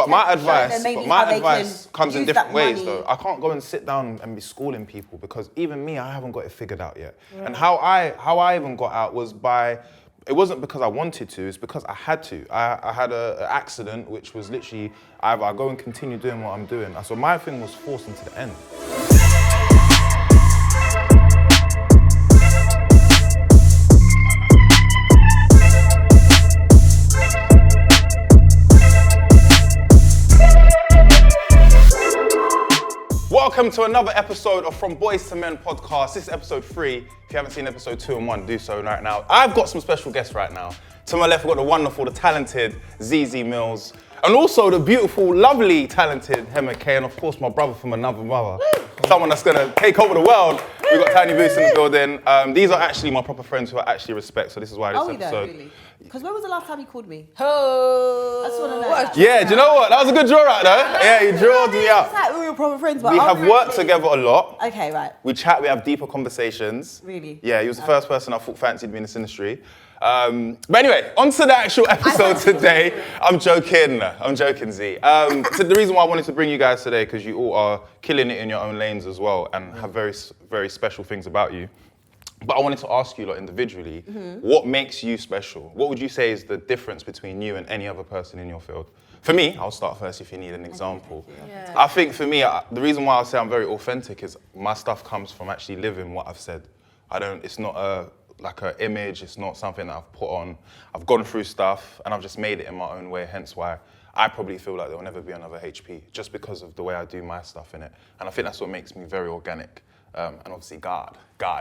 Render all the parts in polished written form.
But my advice comes in different ways, though. I can't go and sit down and be schooling people because even me, I haven't got it figured out yet. And how I even got out was by, it wasn't because I wanted to, it's because I had to. I had an accident, which was literally, either I go and continue doing what I'm doing. So my thing was forced into the end. Welcome to another episode of From Boys to Men podcast. This is episode 3. If you haven't seen episode 2 and 1, do so right now. I've got some special guests right now. To my left, we've got the wonderful, the talented Zeze Millz. And also the beautiful, lovely, talented Hemah, and of course my brother from another mother. Someone that's gonna take over the world. We've got Tiny Boots in the building. These are actually my proper friends who I actually respect, so this is why this episode. Really? Because when was the last time you called me? Oh, I just want to know. Yeah, do you know what? That was a good draw out though. Yeah, you drawed me out. It's like we were proper friends, but we have worked together a lot. Okay, right. We chat, we have deeper conversations. Really? Yeah, he was the first person I thought fancied me in this industry. But anyway, on to the actual episode today. I'm joking, Z. So the reason why I wanted to bring you guys today, because you all are killing it in your own lanes as well and have very, very special things about you. But I wanted to ask you lot individually, what makes you special? What would you say is the difference between you and any other person in your field? For me, I'll start first if you need an example. Yeah. I think for me, the reason why I say I'm very authentic is my stuff comes from actually living what I've said. It's not like an image, it's not something that I've put on. I've gone through stuff and I've just made it in my own way, hence why I probably feel like there will never be another HP, just because of the way I do my stuff in it. And I think that's what makes me very organic. And obviously God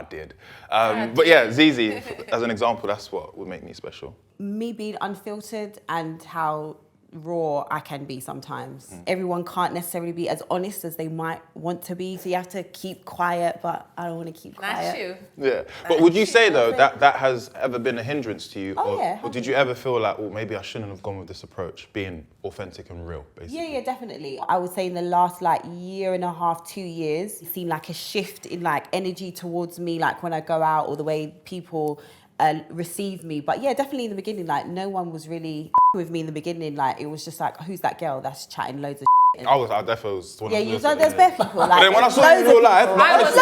did. But yeah, Zeze, as an example, that's what would make me special. Me being unfiltered and how raw I can be sometimes. Everyone can't necessarily be as honest as they might want to be, so you have to keep quiet, but I don't want to keep quiet. That's you. Yeah, but would you say though that has ever been a hindrance to you? Yeah. Or did you ever feel like, well, maybe I shouldn't have gone with this approach, being authentic and real, basically? Yeah, definitely. I would say in the last year and a half, 2 years, it seemed like a shift in energy towards me, like when I go out or the way people receive me. But yeah, definitely in the beginning, no one was really with me in the beginning. It was just who's that girl that's chatting loads of I definitely was one of you know, there's bare people. But then when I saw you in real life, loads.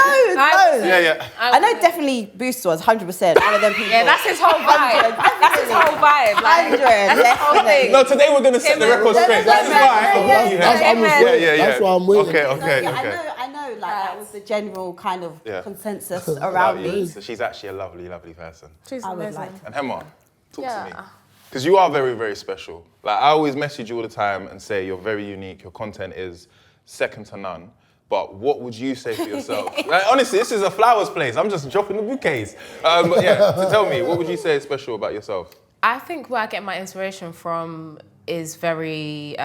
Yeah. I know definitely Booster was 100% one of them people. Yeah, that's his whole vibe. That's his whole vibe. 100. That's his whole thing. No, today we're gonna set the record straight. That's why. That's why I'm waiting. Okay. I know, that was the general kind of consensus around me. So she's actually a lovely, lovely person. She's amazing. And Hemah, talk to me. Because you are very, very special. I always message you all the time and say you're very unique, your content is second to none. But what would you say for yourself? Honestly, this is a flowers place. I'm just dropping the bouquets. But yeah, so tell me, what would you say is special about yourself? I think where I get my inspiration from is very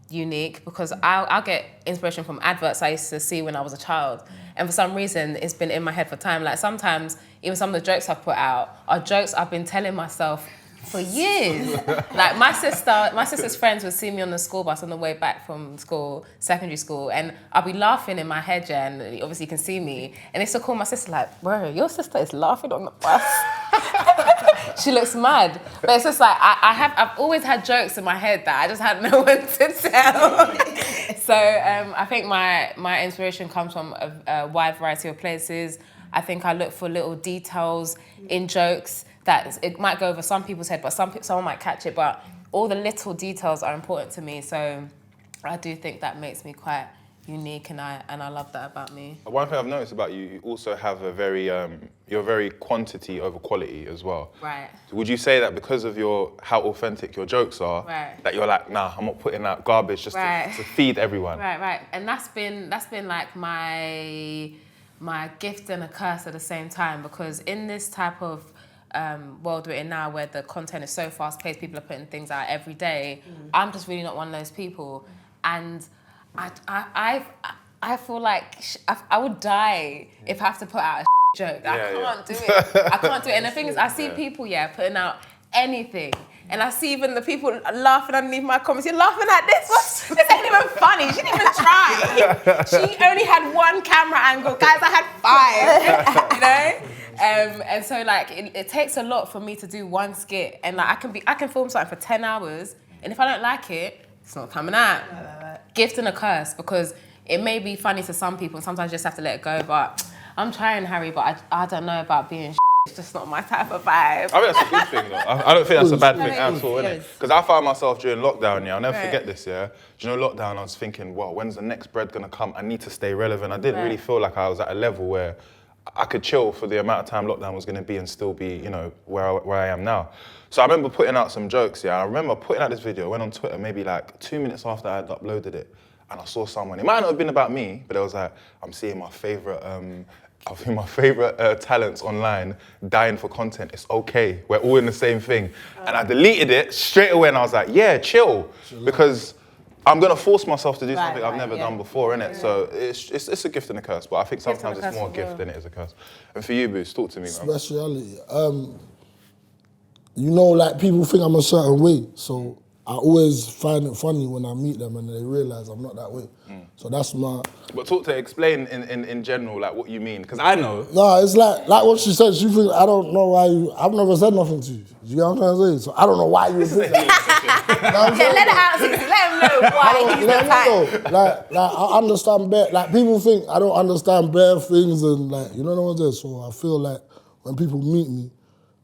unique, because I'll get inspiration from adverts I used to see when I was a child. And for some reason, it's been in my head for time. Sometimes, even some of the jokes I've put out are jokes I've been telling myself for years. My sister's friends would see me on the school bus on the way back from school, secondary school, and I'll be laughing in my head, and obviously you can see me, and they still call my sister bro, your sister is laughing on the bus. She looks mad. But it's just I've always had jokes in my head that I just had no one to tell. So I think my inspiration comes from a wide variety of places. I think I look for little details in jokes that it might go over some people's head, but someone might catch it. But all the little details are important to me. So I do think that makes me quite unique, and I love that about me. One thing I've noticed about you, you also have you're very quantity over quality as well. Right. Would you say that because of how authentic your jokes are, that you're nah, I'm not putting out garbage just to feed everyone? Right. And that's been my gift and a curse at the same time, because in this type of world we're in now, where the content is so fast paced, people are putting things out every day. I'm just really not one of those people, and I feel like I would die if I have to put out a joke. I can't do it. I can't do it. And the thing is, I see people putting out anything. And I see even the people laughing underneath my comments. You're laughing at this? This ain't even funny. She didn't even try. She only had one camera angle. Guys, I had 5, you know? And so it takes a lot for me to do one skit. And I can film something for 10 hours. And if I don't like it, it's not coming out. Gift and a curse, because it may be funny to some people and sometimes you just have to let it go, but I'm trying, Harry, but I don't know about being it's just not my type of vibe. I think that's a good thing, though. I don't think that's a bad thing at all, innit? Because I found myself during lockdown, I'll never forget this, Do you know, lockdown, I was thinking, well, when's the next bread gonna come? I need to stay relevant. I didn't really feel like I was at a level where I could chill for the amount of time lockdown was gonna be and still be, you know, where I am now. So I remember putting out some jokes, I remember putting out this video, went on Twitter maybe like 2 minutes after I had uploaded it, and I saw someone, it might not have been about me, but it was like, I'm seeing my favorite talents online dying for content. It's okay. We're all in the same thing. And I deleted it straight away and I was like, yeah, chill. Because I'm going to force myself to do something I've never done before, innit? So it's a gift and a curse, but I think sometimes it's more a gift than it is a curse. And for you, Boost, talk to me, man. Speciality. You know, like, people think I'm a certain way, so I always find it funny when I meet them and they realise I'm not that way. So that's my... But explain in general, like, what you mean, because I know. No, it's like what she said, she thinks, I don't know why I've never said nothing to you. You get what I'm trying to say? So I don't know why you think that. Let it out, let him know why he's the type. Like, I understand bare, like, people think I don't understand bare things and, like, you know what I'm saying? So I feel like when people meet me,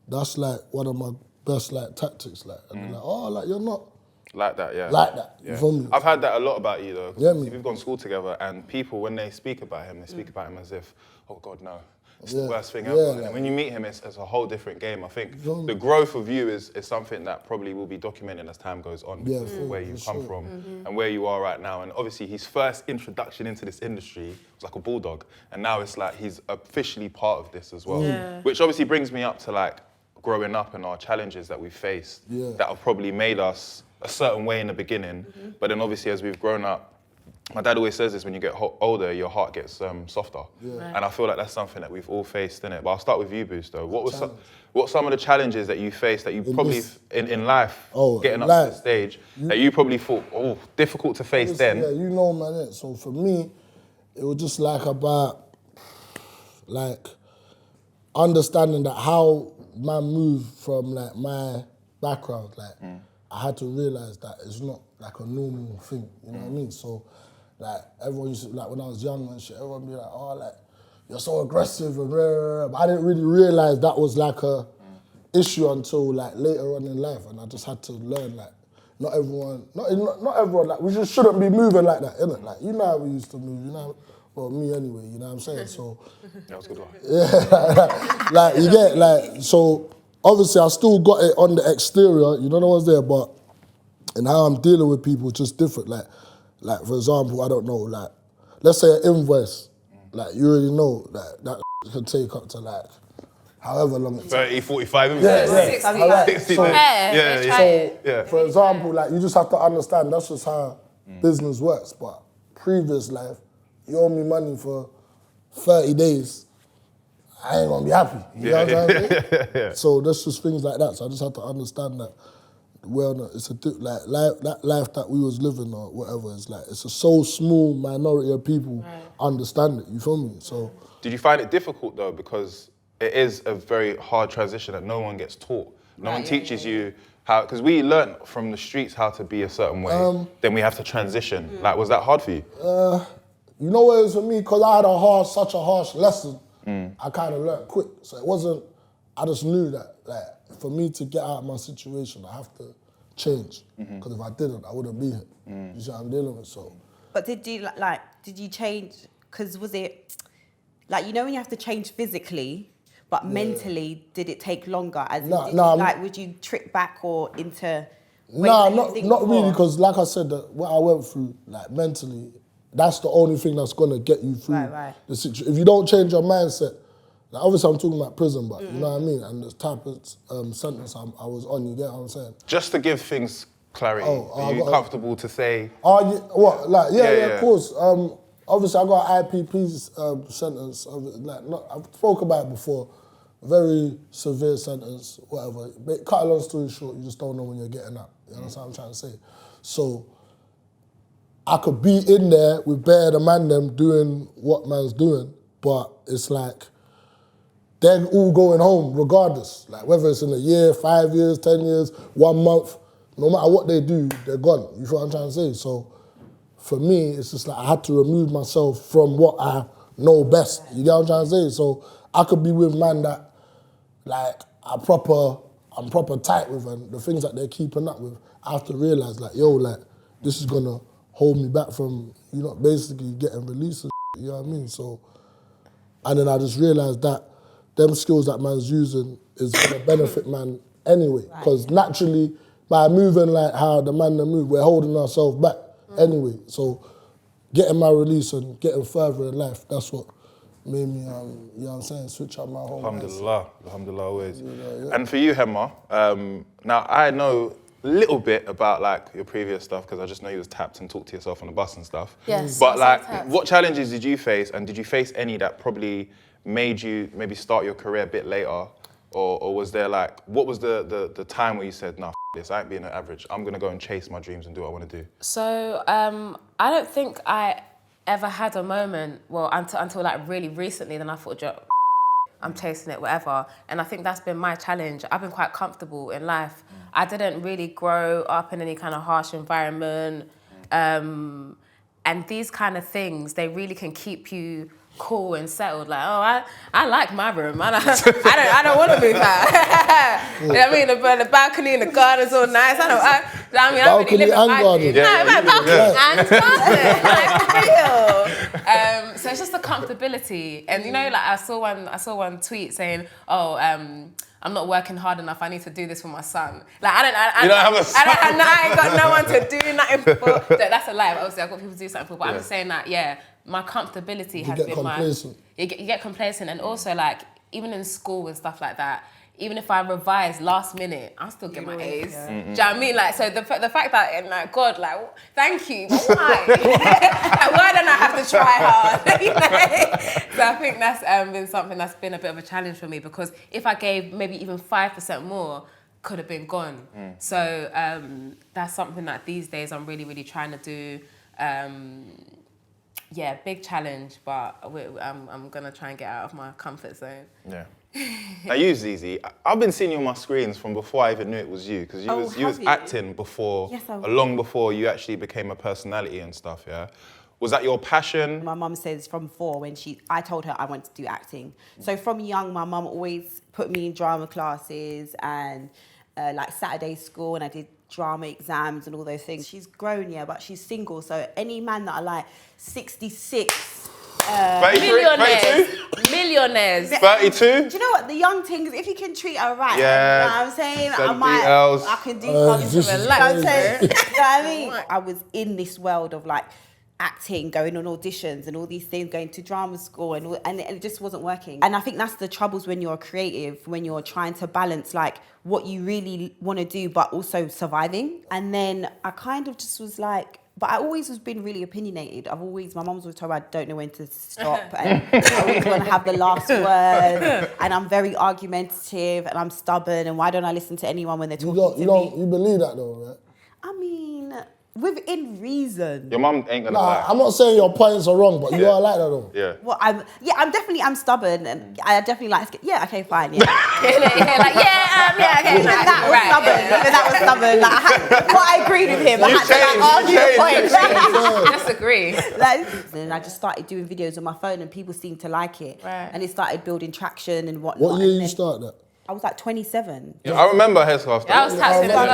that's, like, one of my best, like, tactics, like, and they're like, oh, like, you're not. Like that, yeah. Like that, you feel me? I've had that a lot about you, though. Yeah, me. We've gone to school together, and people, when they speak about him, they speak about him as if, oh God, no, it's the worst thing ever. Like, and when you meet him, it's a whole different game. I think the growth of you is something that probably will be documented as time goes on, because of where you've come from and where you are right now. And obviously, his first introduction into this industry was like a bulldog, and now it's like he's officially part of this as well, which obviously brings me up to, like, growing up and our challenges that we faced that have probably made us a certain way in the beginning, but then obviously as we've grown up, my dad always says this, when you get older, your heart gets softer. And I feel like that's something that we've all faced, innit? But I'll start with you, Boost, though. What some of the challenges that you faced that you probably, in life, getting up to this stage, that you probably thought, difficult to face then? Yeah, you know, man. So for me, it was just like about, like, understanding that how man moved from, like, my background, like, I had to realise that it's not like a normal thing, you know what I mean? So, like, everyone used to, like, when I was young and shit, everyone would be like, oh, like, you're so aggressive and rah. But I didn't really realise that was like a issue until, like, later on in life, and I just had to learn, like, not everyone, like, we just shouldn't be moving like that, innit? Like, you know how we used to move, you know? Well, me anyway, you know what I'm saying? So, that was a good one. Yeah, like, you get, like, so, obviously, I still got it on the exterior, you know what was there, but in how I'm dealing with people, it's just different. Like, for example, I don't know, like, let's say an invoice, like, you already know that could take up to, like, however long it takes. 30, 45 minutes. Yeah. 60 minutes. So, for example, like, you just have to understand that's just how business works. But previous life, you owe me money for 30 days. I ain't gonna be happy. You know what I'm saying? So there's just things like that. So I just had to understand that, well, it's that life that we was living or whatever, is like, it's a so small minority of people understand it, you feel me? So. Did you find it difficult though? Because it is a very hard transition that no one gets taught. No one teaches you how, because we learn from the streets how to be a certain way, then we have to transition. Like, was that hard for you? You know what it was for me? Because I had such a harsh lesson, I kind of learned quick. So it wasn't, I just knew that, like, for me to get out of my situation, I have to change. Because if I didn't, I wouldn't be here. You see what I'm dealing with, so. But did you change, because was it, like, you know when you have to change physically, but mentally, did it take longer? As would you trip back or into... Nah, not really, because like I said, what I went through, like, mentally, that's the only thing that's gonna get you through the situation. If you don't change your mindset, like, obviously I'm talking about prison, but you know what I mean? And the type of sentence I was on, you get what I'm saying? Just to give things clarity, are you comfortable to say? What? Like, yeah, of course. Obviously I got an IPP sentence, I've spoke about it before, very severe sentence, whatever. But cut a long story short, you just don't know when you're getting out. You know what I'm trying to say? So, I could be in there with better the man them doing what man's doing, but it's like, they're all going home regardless. Like, whether it's in a year, 5 years, 10 years, 1 month, no matter what they do, they're gone. You feel what I'm trying to say? So for me, it's just like I had to remove myself from what I know best. You get what I'm trying to say? So I could be with man that like I'm proper tight with, and the things that they're keeping up with, I have to realise like, yo, like this is gonna hold me back from, you know, basically getting released and shit, you know what I mean? So, and then I just realised that them skills that man's using is gonna benefit man anyway, because naturally by moving like how the man they move, we're holding ourselves back anyway. So getting my release and getting further in life, that's what made me, you know what I'm saying, switch up my whole Alhamdulillah, alhamdulillah always. Yeah. And for you, Hemah, now I know a little bit about like your previous stuff because I just know you was tapped and talked to yourself on the bus and stuff. Yes. But like, what challenges did you face, and did you face any that probably made you maybe start your career a bit later? Or was there like, what was the time where you said, nah, this, I ain't being an average, I'm gonna go and chase my dreams and do what I wanna do? So I don't think I ever had a moment, well, until like really recently, then I thought, I'm chasing it, whatever. And I think that's been my challenge. I've been quite comfortable in life. I didn't really grow up in any kind of harsh environment. And these kind of things, they really can keep you cool and settled. Like, oh, I like my room. I don't want to move out. You know what I mean? The balcony and the garden's all nice. I don't really live in my room. Balcony and garden. Like, for real. So it's just the comfortability. And you know, like I saw one tweet saying, oh, I'm not working hard enough. I need to do this for my son. Like I don't have a son. I ain't got no one to do nothing for. That's a lie. Obviously, I've got people to do something for. But I'm just saying that, my comfortability has been complacent. You get complacent, and also like even in school and stuff like that. Even if I revise last minute, I'll still get my A's. Do you know what I mean? Like, so the fact that, and like, God, like, thank you, but why? Like, why don't I have to try hard? You know? So I think that's been something that's been a bit of a challenge for me, because if I gave maybe even 5% more, could have been gone. So that's something that these days I'm really, really trying to do. Big challenge, but I'm gonna try and get out of my comfort zone. Yeah. Now you, Zeze, I've been seeing you on my screens from before I even knew it was you, because you was acting before, long before you actually became a personality and stuff, yeah? Was that your passion? My mum says from 4 when I told her I wanted to do acting. So from young, my mum always put me in drama classes and like Saturday school, and I did drama exams and all those things. She's grown, but she's single. So any man that I like, 66, millionaires. 32? Do you know what? The young things, if you can treat her right, you know what I'm saying? I can do something to relax. You know what I mean? I was in this world of like acting, going on auditions and all these things, going to drama school and it just wasn't working. And I think that's the troubles when you're creative, when you're trying to balance like what you really want to do, but also surviving. And then I kind of just was like, but I always was been really opinionated. My mum's always told me I don't know when to stop and I always want to have the last word, and I'm very argumentative and I'm stubborn, and why don't I listen to anyone when they're talking to me? You believe that though, right? I mean, within reason. Your mum ain't gonna lie. I'm not saying your points are wrong, but you are like that though. Yeah. Well, I'm stubborn, and I definitely like, okay, fine, okay. Even that was stubborn. Like, I agreed with him. I had to argue the point. Disagree. And I just started doing videos on my phone, and people seemed to like it. Right. And it started building traction and whatnot. What year you started that? I was like 27. Yeah, I remember Headscarf. I was taxing as well.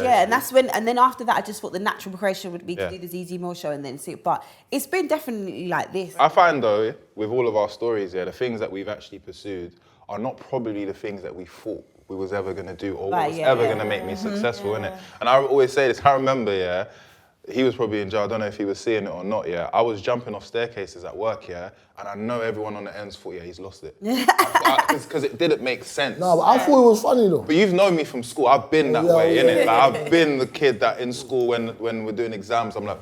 And that's when, and then after that, I just thought the natural progression would be to do the Zeze Millz show and then see it. But it's been definitely like this. I find though, with all of our stories, the things that we've actually pursued are not probably the things that we thought we was ever gonna do or what was ever gonna make me successful, innit? And I always say this, I remember, he was probably in jail, I don't know if he was seeing it or not, I was jumping off staircases at work, and I know everyone on the ends thought, he's lost it. Because it didn't make sense. No, but I thought it was funny though. But you've known me from school, I've been that way, innit? Like, I've been the kid that in school, when we're doing exams, I'm like,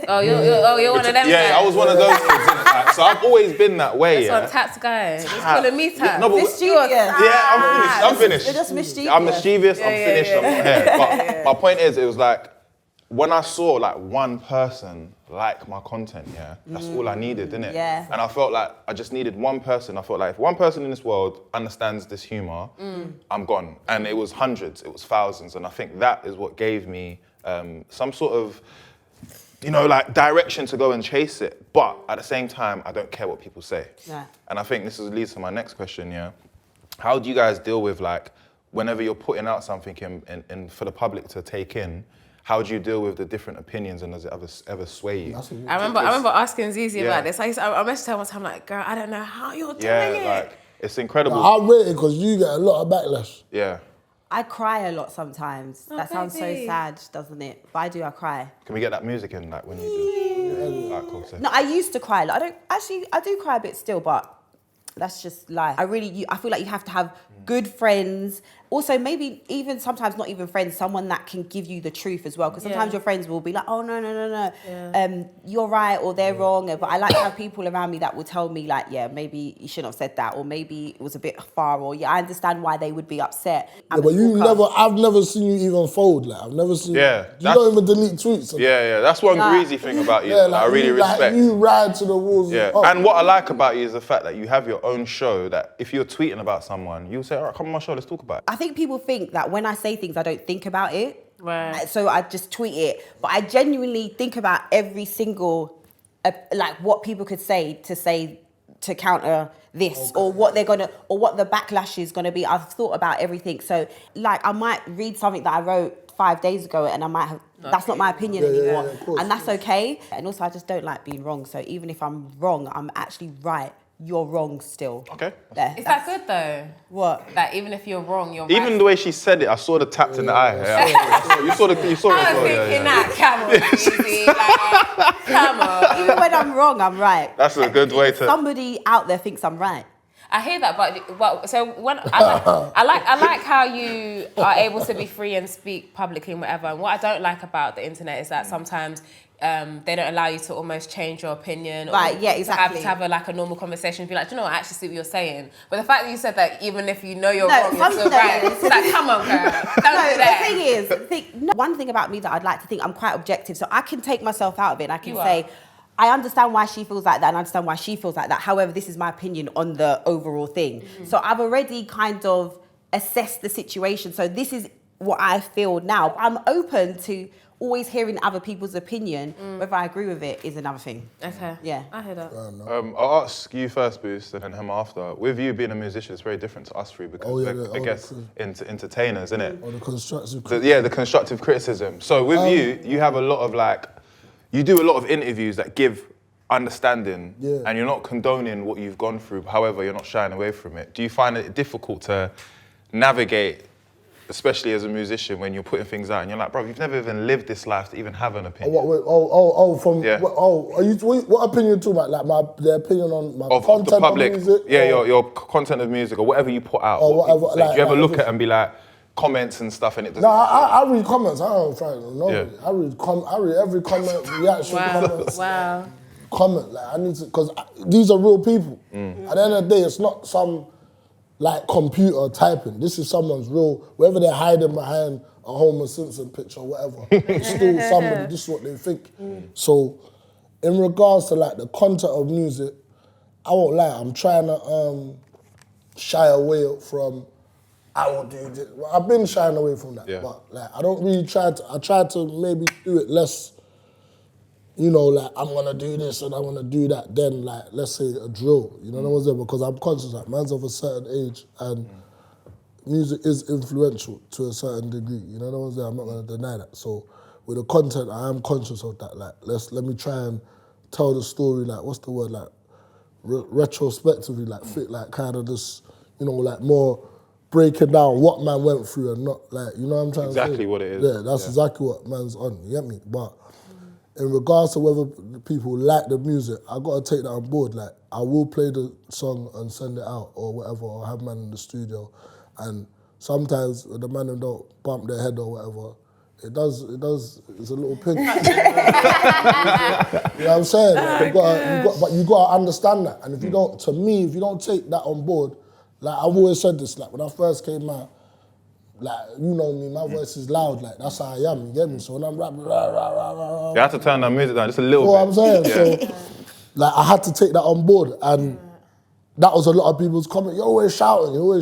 Oh, you're one of them guys. I was one of those kids, innit? Like, so I've always been that way, That's one tax guy. He's calling me tax. No, but Mischievous. I'm finished. You're just mischievous. I'm mischievous, I'm finished, I'm not here. But my point is, it was like, when I saw like one person like my content, that's all I needed, innit? Yeah. And I felt like I just needed one person. I felt like if one person in this world understands this humor, I'm gone. And it was hundreds, it was thousands. And I think that is what gave me some sort of, like direction to go and chase it. But at the same time, I don't care what people say. Yeah. And I think this leads to my next question, How do you guys deal with like, whenever you're putting out something and for the public to take in, how do you deal with the different opinions, and does it ever sway you? I remember asking Zeze about this. I messaged her one time like, girl, I don't know how you're doing it. Like, it's incredible. I rate it because you get a lot of backlash. Yeah. I cry a lot sometimes. That sounds so sad, doesn't it? But I cry. Can we get that music in, like, when you do? Alright, cool. So. No, I used to cry. Like, I do cry a bit still, but that's just life. I feel like you have to have good friends. Also, maybe even sometimes not even friends, someone that can give you the truth as well. Because sometimes your friends will be like, oh, no. Yeah. You're right or they're wrong. But I like to have people around me that will tell me like, maybe you shouldn't have said that. Or maybe it was a bit far. Or I understand why they would be upset. Yeah, but I've never seen you even fold. Like, I've never seen you don't even delete tweets. Yeah. That's one greasy thing about you that I really respect. Like, you ride to the walls. Yeah, and what I like about you is the fact that you have your own show that if you're tweeting about someone, you'll say, all right, come on my show, let's talk about it. I think people think that when I say things, I don't think about it. Right. So I just tweet it. But I genuinely think about every single, like what people could say to counter this or what they're gonna, or what the backlash is gonna be. I've thought about everything. So like I might read something that I wrote 5 days ago and I might have, that's not my opinion anymore. And that's okay. And also I just don't like being wrong. So even if I'm wrong, I'm actually right. You're wrong still. Okay. Is that good though? What? That even if you're wrong, you're right. Even the way she said it, I saw the tapped in the eye. Yeah. You saw it. I was thinking that, come on, Zeze. Like, come on. Even when I'm wrong, I'm right. That's a good way to... Somebody out there thinks I'm right. I hear that, but so when I like how you are able to be free and speak publicly and whatever. And what I don't like about the internet is that sometimes they don't allow you to almost change your opinion. Right, or yeah, exactly. To have a normal conversation, be like, do you know what, I actually see what you're saying. But the fact that you said that even if you know you're wrong, you're still right. It's like, come on, girl, don't do that. The thing is, one thing about me that I'd like to think I'm quite objective, so I can take myself out of it and I can say, I understand why she feels like that and I understand why she feels like that. However, this is my opinion on the overall thing. Mm-hmm. So I've already kind of assessed the situation. So this is what I feel now. I'm open to always hearing other people's opinion. Whether I agree with it is another thing. Okay. Yeah. I hear that. I'll ask you first, Boost, and then Hemah after. With you being a musician, it's very different to us three because I guess entertainers, isn't it? Or the constructive criticism. Yeah, the constructive criticism. So with you have a lot of you do a lot of interviews that give understanding and you're not condoning what you've gone through, however, you're not shying away from it. Do you find it difficult to navigate, especially as a musician, when you're putting things out and you're like, bro, you've never even lived this life to even have an opinion? What opinion you talking about? Like the opinion on my content the public, of music? Your content of music or whatever you put out. Or whatever. Do you ever look at and be like, comments and stuff and it doesn't... No, I read comments. I don't find no. Yeah. I read every comment, reaction, comments. Wow. Comment, like I need to, because these are real people. At the end of the day, it's not some computer typing. This is someone's real, whether they're hiding behind a Homer Simpson picture or whatever, it's still somebody, this is what they think. So, in regards to the content of music, I won't lie, I'm trying to shy away from, I will do this. Well, I've been shying away from that, but I don't really try to maybe do it less, I'm gonna do this and I'm gonna do that, then let's say a drill, you know what I'm saying? Because I'm conscious that man's of a certain age and music is influential to a certain degree, you know what I'm saying? I'm not gonna deny that. So with the content, I am conscious of that. Let me try and tell the story, what's the word, retrospectively, fit kind of this, more breaking down what man went through and not you know what I'm trying to say? Exactly what it is. Yeah, that's exactly what man's on, you get me? But in regards to whether people like the music, I gotta take that on board. I will play the song and send it out or whatever, or have man in the studio. And sometimes the man don't bump their head or whatever, it's a little pinch. You know what I'm saying? But you gotta understand that. And if you don't take that on board, I've always said this, when I first came out, like, you know me, my voice is loud, like, that's how I am, you get me? So when I'm rapping, rah, rah, rah, rah, rah, You have to turn the music down just a little you know bit. what I'm saying? So, like, I had to take that on board, and that was a lot of people's comment. You're always shouting, you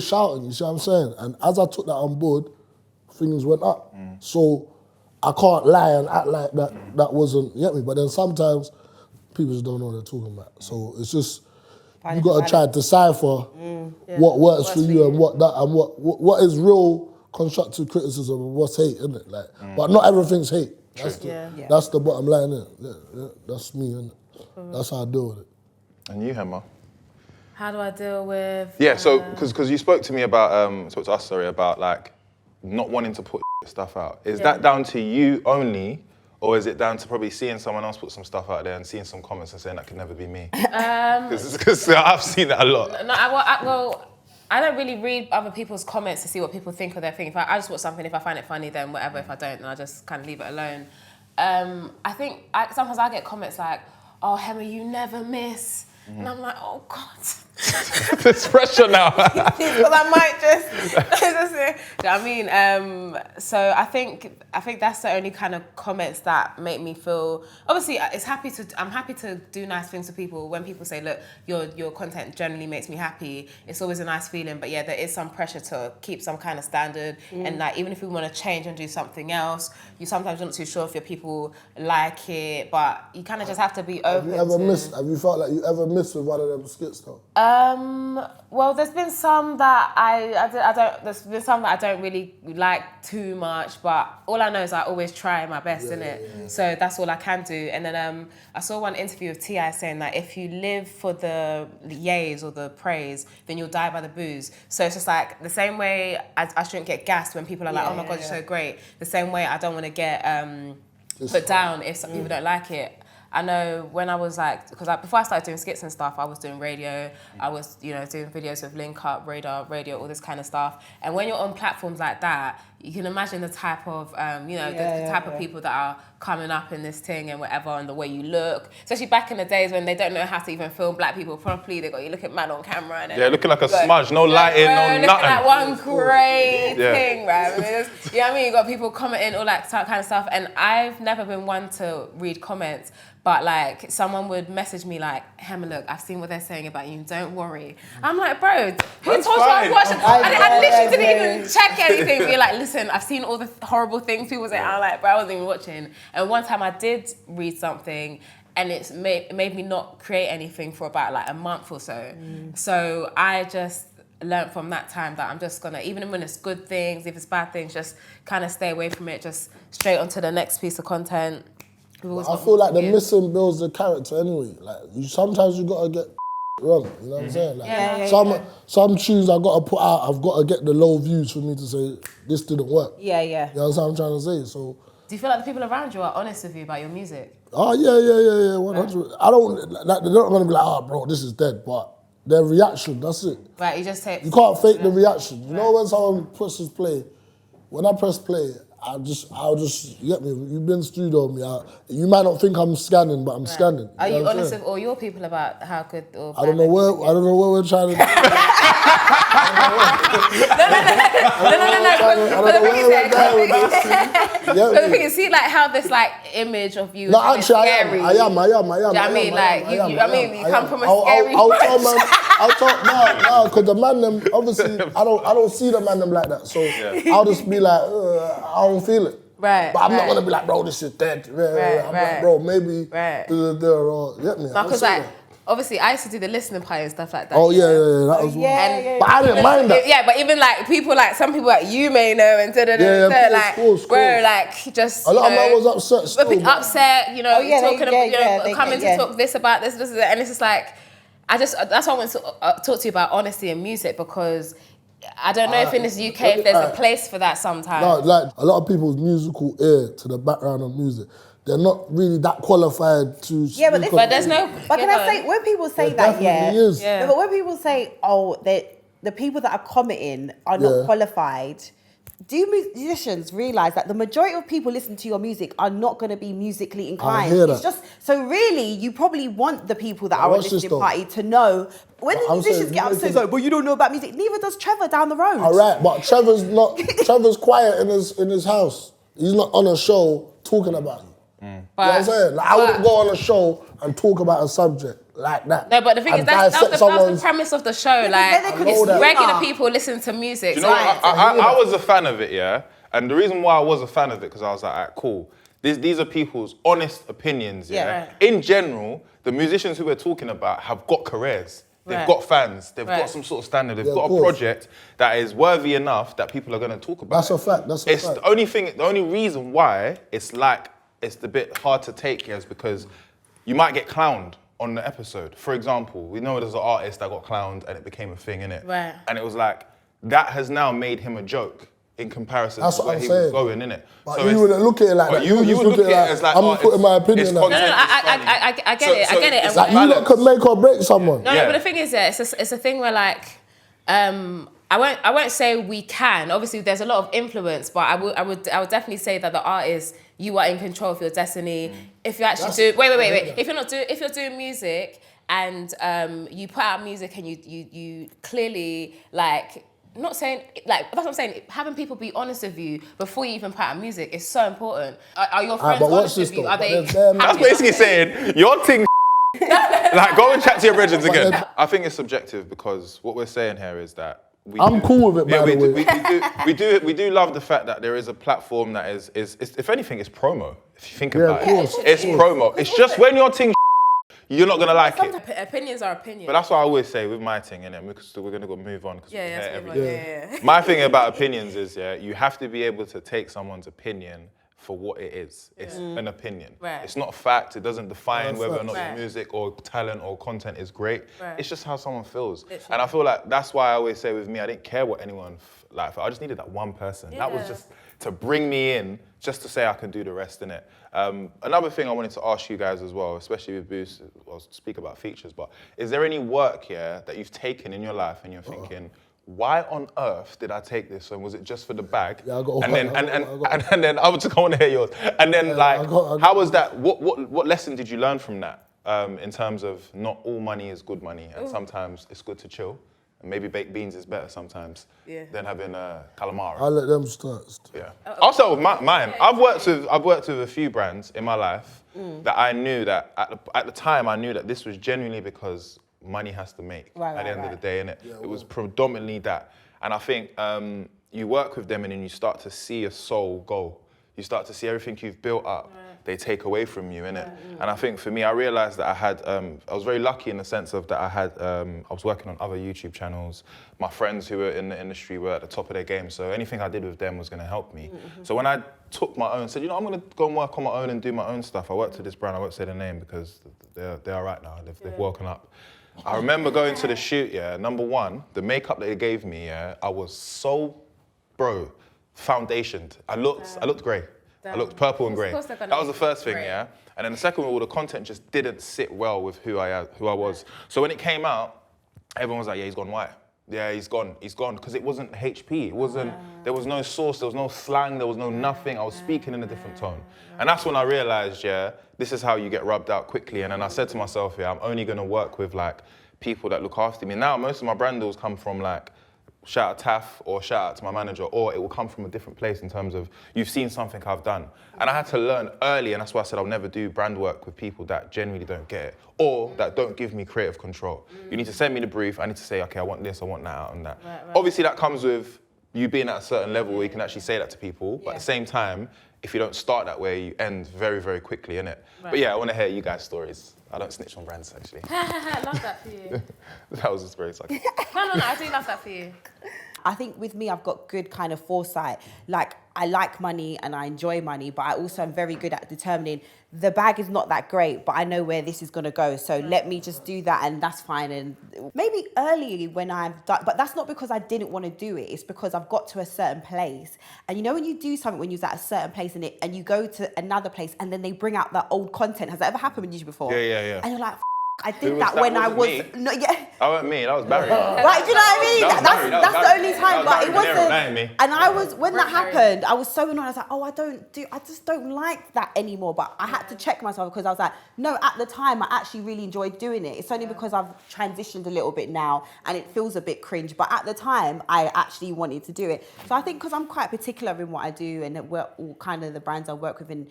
see what I'm saying? And as I took that on board, things went up. So I can't lie and act like that wasn't, you get me? But then sometimes people just don't know what they're talking about. So it's just, you got to try to decipher what works for you and what is real constructive criticism and what's hate, isn't it? Like, but not everything's hate. That's the bottom line, innit? Yeah, that's me, innit? That's how I deal with it. And you, Hemah? How do I deal with? Yeah, so because you spoke to me about spoke to us, sorry, about like not wanting to put stuff out. Is that down to you only, or is it down to probably seeing someone else put some stuff out there and seeing some comments and saying that could never be me? Because I've seen that a lot. No, I don't really read other people's comments to see what people think of their thing. If I just watch something, if I find it funny, then whatever. If I don't, then I just kind of leave it alone. I think sometimes I get comments like, "Oh, Hemah, you never miss," and I'm like, "Oh God." There's pressure now. Because I might just do you know what I mean? So I think that's the only kind of comments that make me feel. Obviously, I'm happy to do nice things for people. When people say, "Look, your content generally makes me happy," it's always a nice feeling. But yeah, there is some pressure to keep some kind of standard, and like even if we want to change and do something else, you sometimes not too sure if your people like it. But you kind of just have to be open. Have you felt like you ever missed with one of them skits though? Well, there's been some that there's been some that I don't really like too much, but all I know is I always try my best, innit? Yeah. So that's all I can do. And then I saw one interview of T.I. saying that if you live for the yays or the praise, then you'll die by the booze. So it's just like the same way I shouldn't get gassed when people are like, "Oh my God, you're so great." The same way I don't want to get put down if some people don't like it. I know when I was like, because before I started doing skits and stuff, I was doing radio. I was, doing videos with Link Up, Radar, Radio, all this kind of stuff. And when you're on platforms like that, you can imagine the type of, the type of people that are coming up in this thing and whatever, and the way you look. Especially back in the days when they don't know how to even film black people properly. They got you looking mad on camera. And looking like a smudge, no lighting, no nothing. Looking like one great thing, right? I mean, you know what I mean? You got people commenting, all that kind of stuff. And I've never been one to read comments. But like someone would message me like, "Hemah, look, I've seen what they're saying about you. Don't worry." I'm like, bro, who told you I was watching? I literally didn't even check anything. Be like, listen, I've seen all the horrible things people say. I'm like, bro, I wasn't even watching. And one time I did read something, and it made me not create anything for about like a month or so. So I just learned from that time that I'm just gonna, even when it's good things, if it's bad things, just kind of stay away from it. Just straight onto the next piece of content. I feel like the missing builds the character anyway. Like sometimes you gotta get wrong. You know what I'm saying? Like, some tunes I gotta put out. I've gotta get the low views for me to say this didn't work. Yeah. You know what I'm trying to say? So. Do you feel like the people around you are honest with you about your music? Oh yeah, 100. I don't like. They're not gonna be like, "Oh, bro, this is dead," but their reaction. That's it. Right. You just take. You can't fake the reaction. You know when someone presses play. When I press play. I'll just, you get me, you've been studio on me. You might not think I'm scanning, but I'm scanning. Are you honest with all your people about how good or bad? I don't know where we're trying to... No. But the thing is, see like how this like image of you is scary. I am. Do you know what I mean? Like, you come from a scary place. I'll talk now, because the man them, obviously, I don't see the man them like that. So I'll just be like, I don't feel it. Right. But I'm not gonna be like, bro, this is dead. I'm like, bro, maybe or get me. No, because like, obviously, I used to do the listening party and stuff like that. Oh yeah, that was one. But I didn't mind that. Yeah, but even like people, like some people like you may know and bro, like just. A lot of men was upset. Still, talking about, coming to talk this about this, and it's just like. That's why I want to talk to you about honesty in music, because I don't know if in this UK if there's a place for that sometimes. No, like a lot of people's musical ear to the background of music, they're not really that qualified to. Yeah, but there's no. But can I say, when people say that, yeah. But when people say, "Oh, the people that are commenting are not qualified do musicians realise that the majority of people listening to your music are not going to be musically inclined? hear that. It's just so really you probably want the people that are on watch the this listening though. party to know when the I'm musicians saying, get upset, because- like, but you don't know about music. Neither does Trevor down the road. All right, but Trevor's quiet in his house. He's not on a show talking about it. You know what I'm saying? Like, I wouldn't go on a show and talk about a subject like that. No, but the thing is, And that's dissect the someone's- premise of the show. then Like, they could it's just regular humour. people listen to music. You know what? I was a fan of it, yeah? And the reason why I was a fan of it, because I was like, all right, cool. These are people's honest opinions, yeah? Yeah. Right. In general, the musicians who we're talking about have got careers. They've Right. got fans. They've Right. got some sort of standard. They've Yeah, got of a course. project that is worthy enough that people are going to talk about. That's a fact. That's a It's fact. the only reason why it's a bit hard to take is because you might get clowned on the episode. For example, we know there's an artist that got clowned and it became a thing, innit? Right. And it was like, that has now made him a joke in comparison That's to what where I'm he saying. was going, innit? But So you it's- wouldn't look at it like but that. you just would look at it like, as like, I'm oh, putting my opinion it's out. No, content. I get it. I get it. So And Like, you lot could make or break someone. No, Yeah. but the thing is, yeah, it's a thing where like, I won't say we can. Obviously, there's a lot of influence, but I would definitely say that the artist, you are in control of your destiny. If you actually do, wait. If you're doing music and you put out music and you clearly like. Not saying, like, that's what I'm saying, having people be honest with you before you even put out music is so important. Are your friends but watch honest this with you? though, Are but they there's them- That's basically saying, your thing like, go and chat to your brethren again. I think it's subjective because what we're saying here is that I'm cool with it, by the way. we do love the fact that there is a platform that is if anything, it's promo. If you think Yeah, about of course, it, it's promo. It's just when your thing you're not gonna like it. Opinions are opinions. But that's what I always say with my thing, innit? We're gonna go move on because Yeah, yeah. My thing about opinions is, you have to be able to take someone's opinion for what it is. It's an opinion. Right. It's not a fact. It doesn't define whether or not Right. your music or talent or content is great. Right. It's just how someone feels. Literally. And I feel like that's why I always say with me, I didn't care what anyone like. I just needed that one person. That was Yeah. just to bring me in, just to say I can do the rest in it. Another thing I wanted to ask you guys as well, especially with Boost, I'll speak about features, but is there any work here that you've taken in your life and you're thinking, why on earth did I take this? And was it just for the bag? Yeah, I got and one, then I got and, one, and, I got and, and then I just want to hear yours. And then I got how was that? What lesson did you learn from that? In terms of not all money is good money, and sometimes it's good to chill. And maybe baked beans is better sometimes than having calamari. I'll let them start. Yeah. I'll start with mine. I've worked with a few brands in my life that I knew that at the time I knew that this was genuinely because money has to make at the end of the day, innit? It was predominantly that. And I think you work with them and then you start to see a soul go. You start to see everything you've built up, they take away from you, innit? And I think for me, I realized that I had, I was very lucky in the sense of that I was working on other YouTube channels. My friends who were in the industry were at the top of their game, so anything I did with them was gonna help me. So when I took my own, said, I'm gonna go and work on my own and do my own stuff. I worked at this brand, I won't say the name because they're all right now, they've woken up. I remember going to the shoot, number one, the makeup that they gave me, I was so, foundationed. I looked grey. I looked purple and grey. That was the first thing, And then the second one, the content just didn't sit well with who I was. So when it came out, everyone was like, yeah, he's gone white. Yeah, he's gone, because it wasn't HP. It wasn't, there was no source, there was no slang, there was no nothing. I was speaking in a different tone. And that's when I realized, this is how you get rubbed out quickly. And then I said to myself, I'm only gonna work with like people that look after me. Now, most of my brand deals come from like, shout out Taff or shout out to my manager, or it will come from a different place in terms of you've seen something I've done. And I had to learn early, and that's why I said I'll never do brand work with people that genuinely don't get it or that don't give me creative control. You need to send me the brief, I need to say, okay, I want this, I want that, and that. Obviously that comes with you being at a certain level where you can actually say that to people, but at the same time, if you don't start that way, you end very, very quickly, innit? But yeah, I want to hear you guys' stories. I don't snitch on brands, actually. I love that for you. That was just very sarcastic. No, I do love that for you. I think with me, I've got good kind of foresight. Like, I like money and I enjoy money, but I also am very good at determining the bag is not that great, but I know where this is going to go. So let me just do that and that's fine. And maybe early when I've done, but that's not because I didn't want to do it. It's because I've got to a certain place. And you know when you do something, when you're at a certain place and you go to another place and then they bring out that old content. Has that ever happened with you before? Yeah. And you're like, I did that when I was no, yeah. That wasn't me. That was Barry. Right, do you know what I mean? That's the only time, but it wasn't. Pinero, And I was when that happened, I was so annoyed. I was like, oh, I just don't like that anymore. But I had to check myself because I was like, no, at the time I actually really enjoyed doing it. It's only because I've transitioned a little bit now and it feels a bit cringe. But at the time, I actually wanted to do it. So I think because I'm quite particular in what I do and all kind of the brands I work with and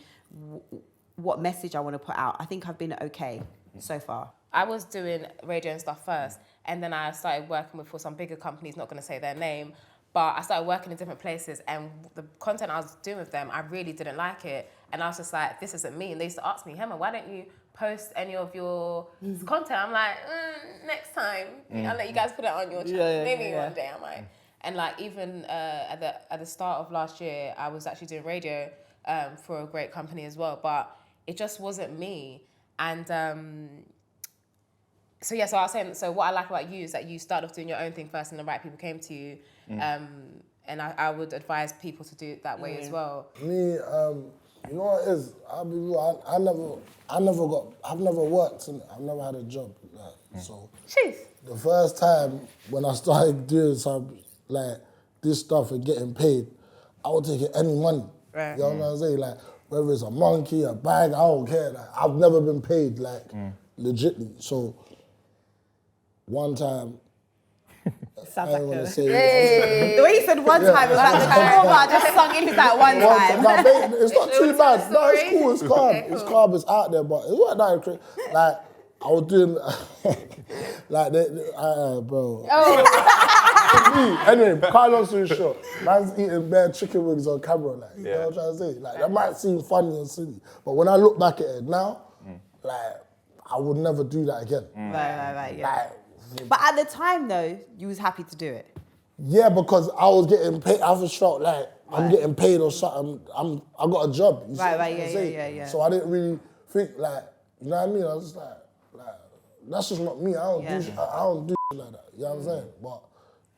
what message I want to put out, I think I've been okay so far. I was doing radio and stuff first, and then I started working for some bigger companies, not going to say their name, but I started working in different places, and the content I was doing with them, I really didn't like it. And I was just like, this isn't me. And they used to ask me, Hemah, why don't you post any of your content? I'm like, next time. I'll let you guys put it on your channel. Maybe one day I might. And like even at the start of last year, I was actually doing radio for a great company as well, but it just wasn't me. And so I was saying, so what I like about you is that you started off doing your own thing first and the right people came to you. And I would advise people to do it that way as well. Me, you know what it is? I'll be real, I've never worked and I've never had a job. So Jeez. the first time when I started doing some like this stuff and getting paid, I would take any money. Right. You know what I'm saying? Like whether it's a monkey, a bag, I don't care. Like, I've never been paid like legitly. So one time, I don't want to say The way you said one time, it was like the trauma I just sung into that one time. Nah, it's not too bad. No, it's cool. It's calm. Okay, cool. It's calm. It's out there, but it wasn't that crazy. Like I was doing, like bro. Anyway, cut long story short, man's eating bare chicken wings on camera. Like you know what I'm trying to say. Like that might seem funny and silly, but when I look back at it now, like I would never do that again. Right, yeah. Like, but at the time though, you was happy to do it. Yeah, because I was getting paid. I just felt like I'm getting paid or something. I got a job. You see what I'm saying? Yeah. So I didn't really think like, you know what I mean? I was just like that's just not me. I don't do shit like that. You know what I'm saying? But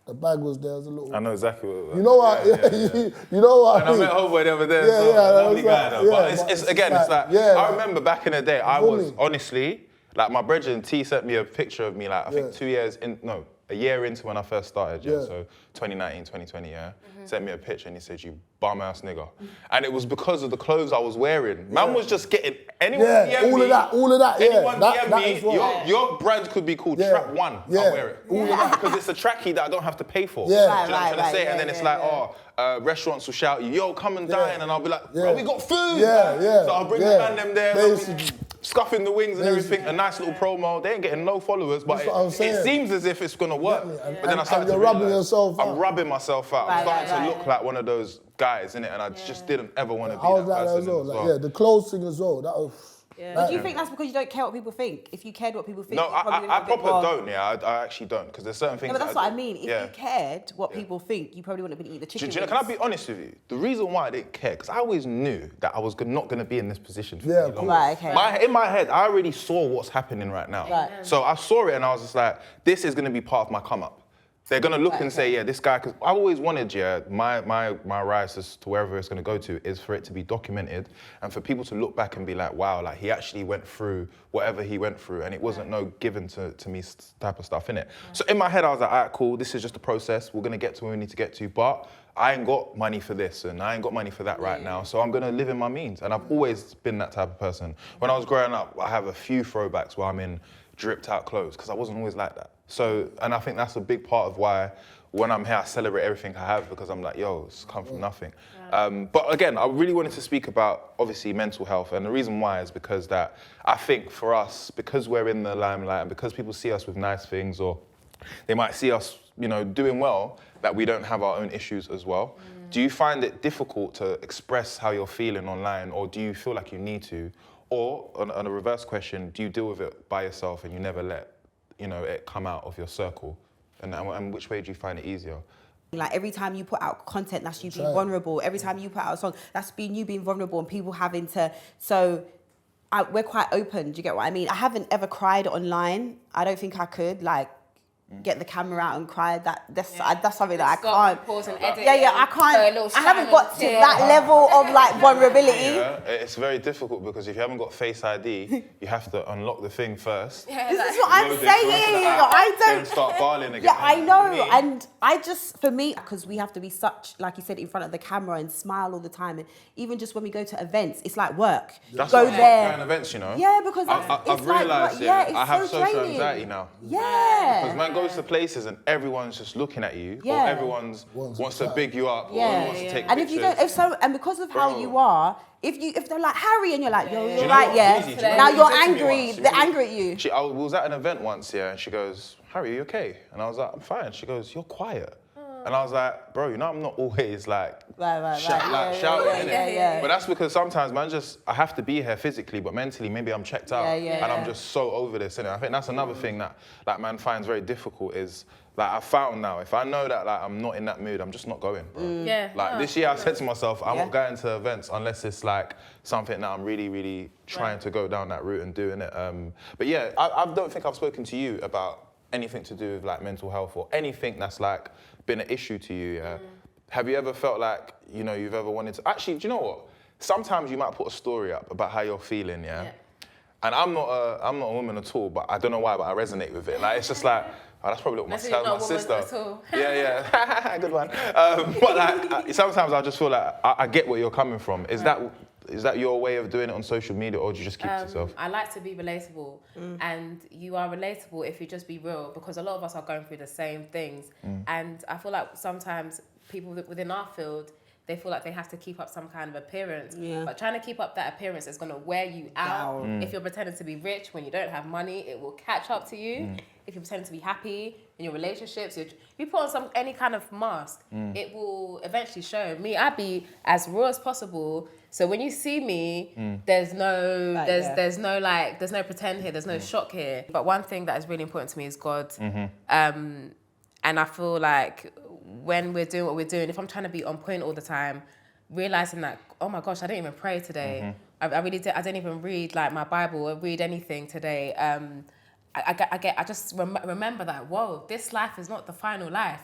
the bag was there as a little. I know exactly what. You know what? You know what? And I met Homeboy the other day. Lovely guy though. But it's like I remember back in the day, I was honestly. Like my brethren T sent me a picture of me like I think a year into when I first started, so 2019, 2020, sent me a picture and he said, you bum ass nigga. And it was because of the clothes I was wearing. Man was just getting, anyone DM all me, of that, anyone DM me, your brand could be called Trap One, I'll wear it. All of that, because it's a trackie that I don't have to pay for. Do you know what I'm trying to say? And then it's like, restaurants will shout you, yo, come and dine, and I'll be like, bro, we got food. So I'll bring the man them there, scuffing the wings and everything, a nice little promo. They ain't getting no followers, but it seems as if it's gonna work. But then I started to realize I'm rubbing myself out. I'm starting to look like one of those guys, innit? And I just didn't ever want to be that person as well. Yeah, the clothes thing as well. That was. But do you think that's because you don't care what people think? If you cared what people think, no, I proper don't. Yeah, I actually don't, because there's certain things. No, but that's what I mean. If you cared what people think, you probably wouldn't have been eating the chicken. Can I be honest with you? The reason why I didn't care, because I always knew that I was not going to be in this position for any longer. Right, okay. In my head, I already saw what's happening right now. Right. So I saw it and I was just like, this is going to be part of my come up. They're gonna look and say, this guy, because I've always wanted, my rise as to wherever it's gonna go to is for it to be documented and for people to look back and be like, wow, like he actually went through whatever he went through and it wasn't no given to me type of stuff, innit? So in my head, I was like, all right, cool, this is just a process. We're gonna get to where we need to get to, but I ain't got money for this and I ain't got money for that right now, so I'm gonna live in my means. And I've always been that type of person. When I was growing up, I have a few throwbacks where I'm in dripped out clothes, because I wasn't always like that. So, and I think that's a big part of why when I'm here, I celebrate everything I have, because I'm like, yo, it's come from nothing. But again, I really wanted to speak about, obviously, mental health. And the reason why is because that I think for us, because we're in the limelight and because people see us with nice things, or they might see us, doing well, that we don't have our own issues as well. Do you find it difficult to express how you're feeling online, or do you feel like you need to? Or, on a reverse question, do you deal with it by yourself and you never let it come out of your circle? And which way do you find it easier? Like every time you put out content, that's you being vulnerable. Every time you put out a song, that's you being vulnerable and people having to, we're quite open, do you get what I mean? I haven't ever cried online. I don't think I could, get the camera out and cry. That's something that I Stop, can't. pause and edit Yeah, and I put a can't. little I haven't shine got on to it. that level of like vulnerability. Yeah, it's very difficult because if you haven't got Face ID, you have to unlock the thing first. Yeah, This like- is what I'm Load it onto the saying. app, I then don't. start barling again. Yeah, I For know. me, And I just, for me, because we have to be such, like you said, in front of the camera and smile all the time. And even just when we go to events, it's like work. That's Go why I there. like going events, you know. Yeah, because I've it's like, realised, it's I have so social draining. anxiety now. Yeah. Because man goes to places and everyone's just looking at you, or Yeah. everyone's wants to big you up, or Yeah. wants to take And pictures. if you don't, and because of how Bro. you are, if they're like Harry and you're like, yo, Do you're you know right, what, yeah. Zeze, do you know Now what you're she said to me angry. once? They're angry at you. I was at an event once, yeah, and she goes, Harry, are you okay? And I was like, I'm fine. She goes, you're quiet. And I was like, bro, you know I'm not always like, Right. shouting, innit? Yeah. But that's because sometimes, man, I have to be here physically, but mentally, maybe I'm checked out. And I'm just so over this, innit? I think that's another thing that man finds very difficult is, like, I found now, if I know that, like, I'm not in that mood, I'm just not going, bro. Yeah. Like, this year I said to myself, I'm not going to events unless it's, like, something that I'm really, really trying to go down that route and doing it. But yeah, I don't think I've spoken to you about anything to do with, like, mental health or anything that's, like, been an issue to you, yeah? Have you ever felt like, you know, you've ever wanted to... Actually, do you know what? Sometimes you might put a story up about how you're feeling, yeah? And I'm not a woman at all, but I don't know why, but I resonate with it. Like, it's just like, oh, that's probably what my sister. At all. Yeah, good one. But like, sometimes I just feel like I get where you're coming from. Is that your way of doing it on social media, or do you just keep it to yourself? I like to be relatable, and you are relatable if you just be real, because a lot of us are going through the same things. And I feel like sometimes people within our field, they feel like they have to keep up some kind of appearance. Yeah. But trying to keep up that appearance is going to wear you out. If you're pretending to be rich when you don't have money, it will catch up to you. If you're pretending to be happy in your relationships, if you put on any kind of mask, it will eventually show. Me, I'd be as raw as possible. So when you see me, there's no pretend here, there's no shock here. But one thing that is really important to me is God. And I feel like when we're doing what we're doing, if I'm trying to be on point all the time, realizing that, oh my gosh, I didn't even pray today. I really did. I didn't even read like my Bible or read anything today. I just remember that, whoa, this life is not the final life.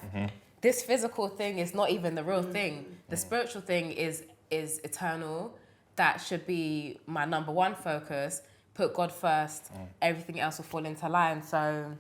This physical thing is not even the real thing. The spiritual thing is eternal. That should be my number one focus. Put God first, everything else will fall into line. So,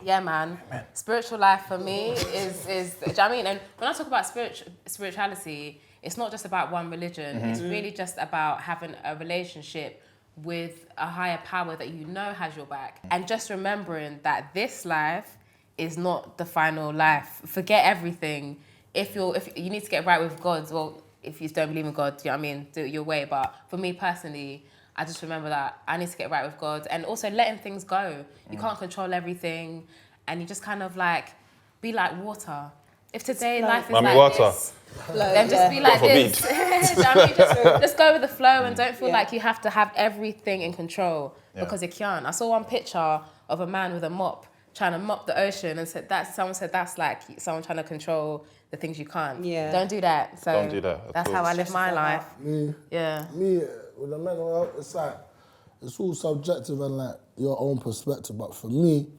yeah, man. Spiritual life for me is do you know what I mean? And when I talk about spirituality, it's not just about one religion. It's really just about having a relationship with a higher power that you know has your back. And just remembering that this life is not the final life. Forget everything. If you need to get right with God, well, if you don't believe in God, you know what I mean, do it your way. But for me personally, I just remember that I need to get right with God, and also letting things go. You can't control everything, and you just kind of like be like water. If today life is Mummy like water. this, then just be like this. Do you know what I mean? Just go with the flow and don't feel like you have to have everything in control, because you can't. I saw one picture of a man with a mop trying to mop the ocean, and someone said that's like someone trying to control the things you can't. Yeah. Don't do that. So Don't do that, that's how I live my life. Me, with the mental health, it's like, it's all subjective and like your own perspective. But for me,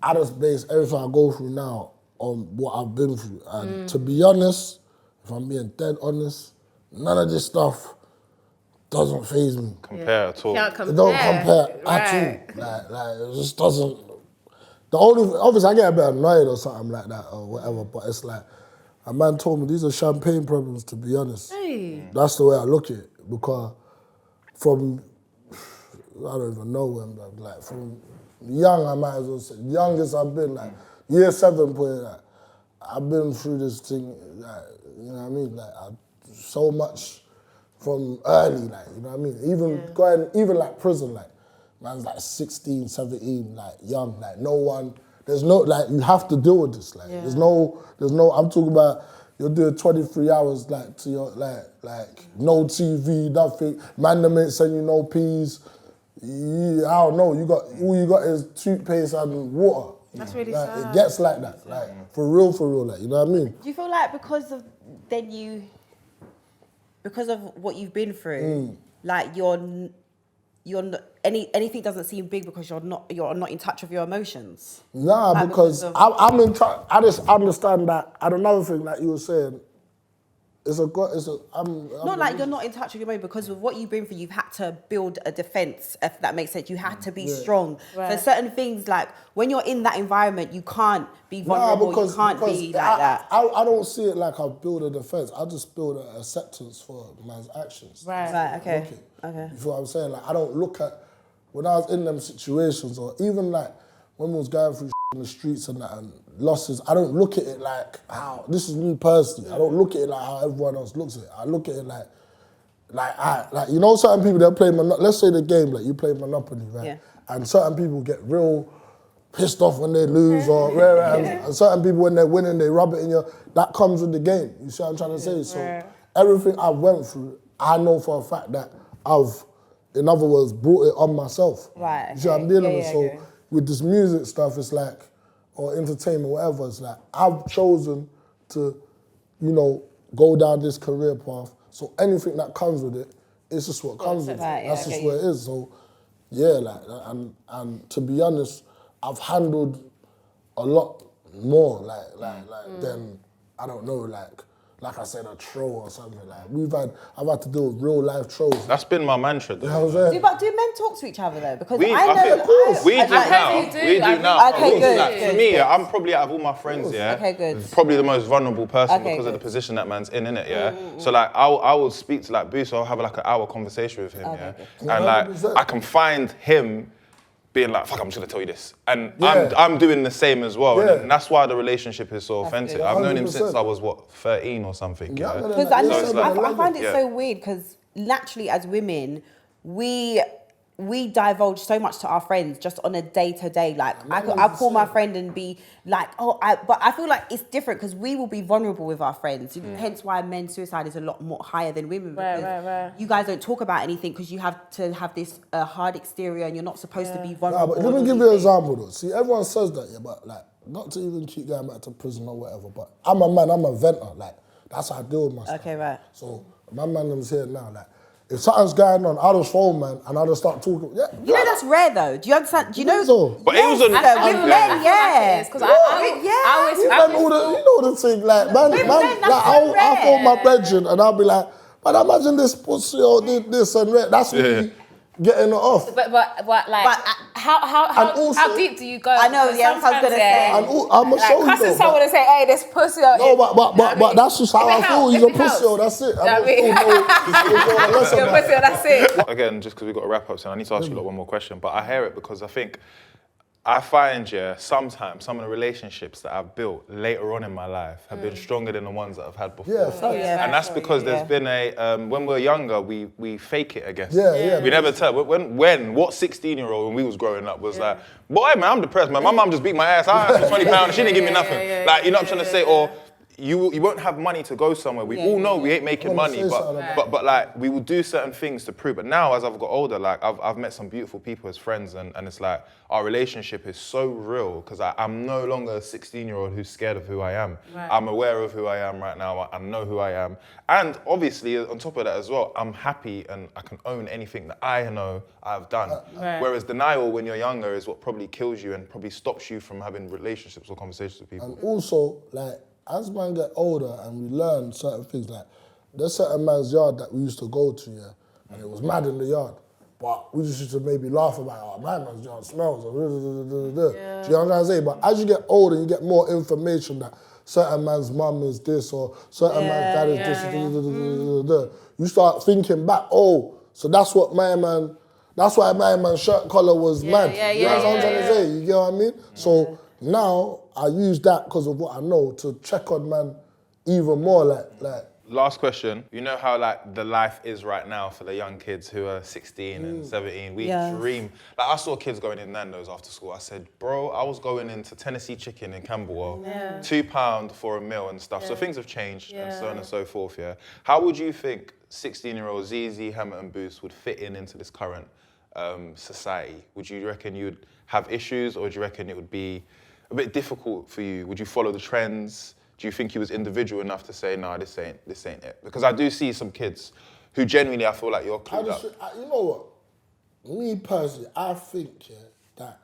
I just base everything I go through now on what I've been through. And to be honest, if I'm being dead honest, none of this stuff doesn't faze me. Compare at all. Can't compare. It don't compare at all. Like it just doesn't. The only, obviously I get a bit annoyed or something like that or whatever, but it's like, a man told me these are champagne problems, to be honest. Hey. That's the way I look at it, because from, I don't even know when, but like from young, I might as well say, youngest I've been, like year 7 point, like, I've been through this thing, like, you know what I mean? Like, so much from early, like, you know what I mean? Even going, even like prison, like, man's like 16, 17, like young, like no one, there's no, like you have to deal with this, like there's no, I'm talking about, you're doing 23 hours like to your, like no TV, nothing, man them ain't send you no peas, I don't know, all you got is toothpaste and water. That's really like, sad. It gets like that, like for real, like, you know what I mean? Do you feel like because of what you've been through, like you're you're not, anything doesn't seem big because you're not in touch with your emotions? Nah, Like, because of- I'm in touch. I just understand that. And another thing that you were saying, I'm Not like you're not in touch with your emotions, because with what you've been through, you've had to build a defense, if that makes sense. You had to be strong. Right. So certain things, like when you're in that environment, you can't be vulnerable. You can't be like that. I don't see it like I build a defense. I just build an acceptance for man's actions. Right. Okay. You feel what I'm saying? Like I don't look at when I was in them situations, or even like when we was going through in the streets and that and losses. I don't look at it like how this is me personally. I don't look at it like how everyone else looks at it. I look at it like you know, certain people that play let's say the game, like you play Monopoly, right? Yeah. And certain people get real pissed off when they lose, or and certain people when they're winning they rub it in your. That comes with the game. You see what I'm trying to say? So everything I went through, I know for a fact that I've, in other words, brought it on myself. Right. You see what I'm dealing with? So okay. with this music stuff, it's like, or entertainment, whatever, it's like, I've chosen to, you know, go down this career path. So anything that comes with it, it's just what comes with it. Right, That's just what it is. So, yeah, like, and to be honest, I've handled a lot more, than, I don't know, like I said, a troll or something. Like I've had to deal with real life trolls. That's been my mantra, though. You know what I'm saying? But do men talk to each other though? Because We, I I know think, we do now. you do. We do I now. think- Okay, good, Like, good. For me, I'm probably out of all my friends, yeah. Okay, good. Probably the most vulnerable person Okay, because of good. the position that man's in it, yeah. So like, I will speak to like Boost. I'll have like an hour conversation with him, yeah. good. And like, 100%. I can find him being like, fuck, I'm just gonna tell you this. And Yeah. I'm doing the same as well. Yeah. And that's why the relationship is so authentic. good. I've known him since 100%. I was, 13 or something, yeah. Because I, So it's like- I find it Yeah. so weird because naturally as women, we divulge so much to our friends just on a day-to-day. Like I'll call my friend and be like, but I feel like it's different because we will be vulnerable with our friends. Hence why men's suicide is a lot more higher than women. Because Right. you guys don't talk about anything because you have to have this hard exterior and you're not supposed to be Nah, vulnerable. but let me and give all you an these things. example though. See, everyone says that, yeah, but like, not to even keep going back to prison or whatever, but I'm a man, I'm a venter. Like, that's how I deal with myself. Okay, right. So, my man is here now. Like, if something's going on, I'll just phone man and I'll just start talking. Yeah, You know that's rare though. Do you understand? Do you know? So, But it was a... With men, yeah. Because I always you know the thing, like, man, men, like, that's so I'll phone my rare. brethren and I'll be like, but imagine this pussy or this and that. That's me getting it off. But like, how deep do you go? I know, Because yeah, that's what I was sometimes, gonna say. And I'm going to show you cussing though, someone but- and say, hey, this pussy. No, but that's just how I feel. He's a pussy, or that's it. I don't feel no less You're a about pussy, that's it. Again, just because we've got to wrap up soon, I need to ask you one more question. But I hear it because I find, sometimes some of the relationships that I've built later on in my life have been stronger than the ones that I've had before. Yeah, facts. Yeah, And that's for sure, because there's yeah. been when we were younger, we fake it, I guess. Yeah. We never tell. What 16-year-old when we was growing up was like, boy, man, I'm depressed, man. My mum just beat my ass. I asked for £20, she didn't give me nothing. Like, you know what I'm trying to say? Or you won't have money to go somewhere. We all know we ain't making money, but like we will do certain things to prove. But now, as I've got older, like I've met some beautiful people as friends, and it's like our relationship is so real because I'm no longer a 16-year-old who's scared of who I am. Right. I'm aware of who I am right now. I know who I am, and obviously on top of that as well, I'm happy and I can own anything that I know I've done. Right. Whereas denial when you're younger is what probably kills you and probably stops you from having relationships or conversations with people. And also, like, as man get older and we learn certain things, like, there's certain man's yard that we used to go to, and it was mad in the yard. But we just used to maybe laugh about, man's yard smells, or do you know what I'm trying to say? But as you get older, you get more information that certain man's mum is this, or certain man's dad is this, You start thinking back, so that's why my man's shirt collar was mad. You know what I'm trying to say? You get what I mean? So now I use that because of what I know to check on man even more. Like. Last question. You know how like the life is right now for the young kids who are 16 and 17. We dream. Like I saw kids going in Nando's after school. I said, bro, I was going into Tennessee Chicken in Camberwell, £2 for a meal and stuff. So things have changed and so on and so forth. Yeah. How would you think 16-year-old Zeze, Hemah, and Boost would fit into this current society? Would you reckon you'd have issues, or do you reckon it would be a bit difficult for you? Would you follow the trends? Do you think you was individual enough to say, no, this ain't it? Because I do see some kids who genuinely I feel like you're clued up. You know what? Me personally, I think that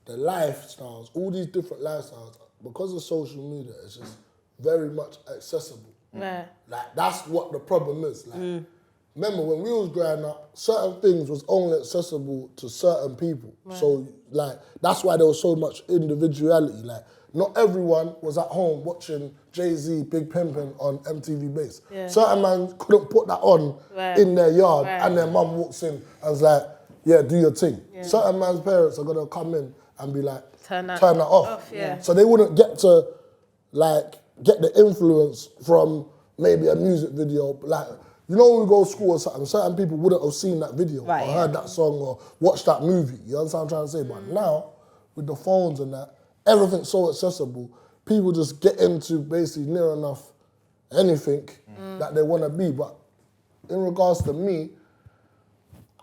the lifestyles, all these different lifestyles, because of social media, it's just very much accessible. Yeah. Like, that's what the problem is. Like, remember, when we was growing up, certain things was only accessible to certain people. So, like, that's why there was so much individuality. Like, not everyone was at home watching Zeze, Big Pimpin' on MTV Base. Yeah. Certain man couldn't put that on in their yard, and their mum walks in and was like, yeah, do your thing. Yeah. Certain man's parents are gonna come in and be like, turn that off. Yeah. So they wouldn't get to, like, get the influence from maybe a music video. Like, you know, when we go to school or something, certain people wouldn't have seen that video or heard that song or watched that movie. You understand what I'm trying to say? But now, with the phones and that, everything's so accessible, people just get into basically near enough anything that they want to be. But in regards to me,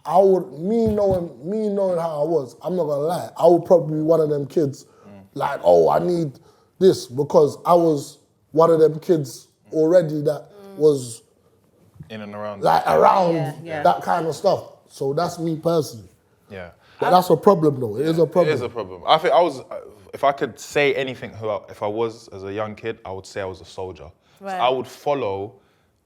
me knowing how I was, I'm not gonna lie, I would probably be one of them kids, like, oh, I need this, because I was one of them kids already that was in and around. Like, around that kind of stuff. So that's me personally. Yeah. But that's a problem, though. It is a problem. It is a problem. I think if I could say anything, if I was as a young kid, I would say I was a soldier. Right. So I would follow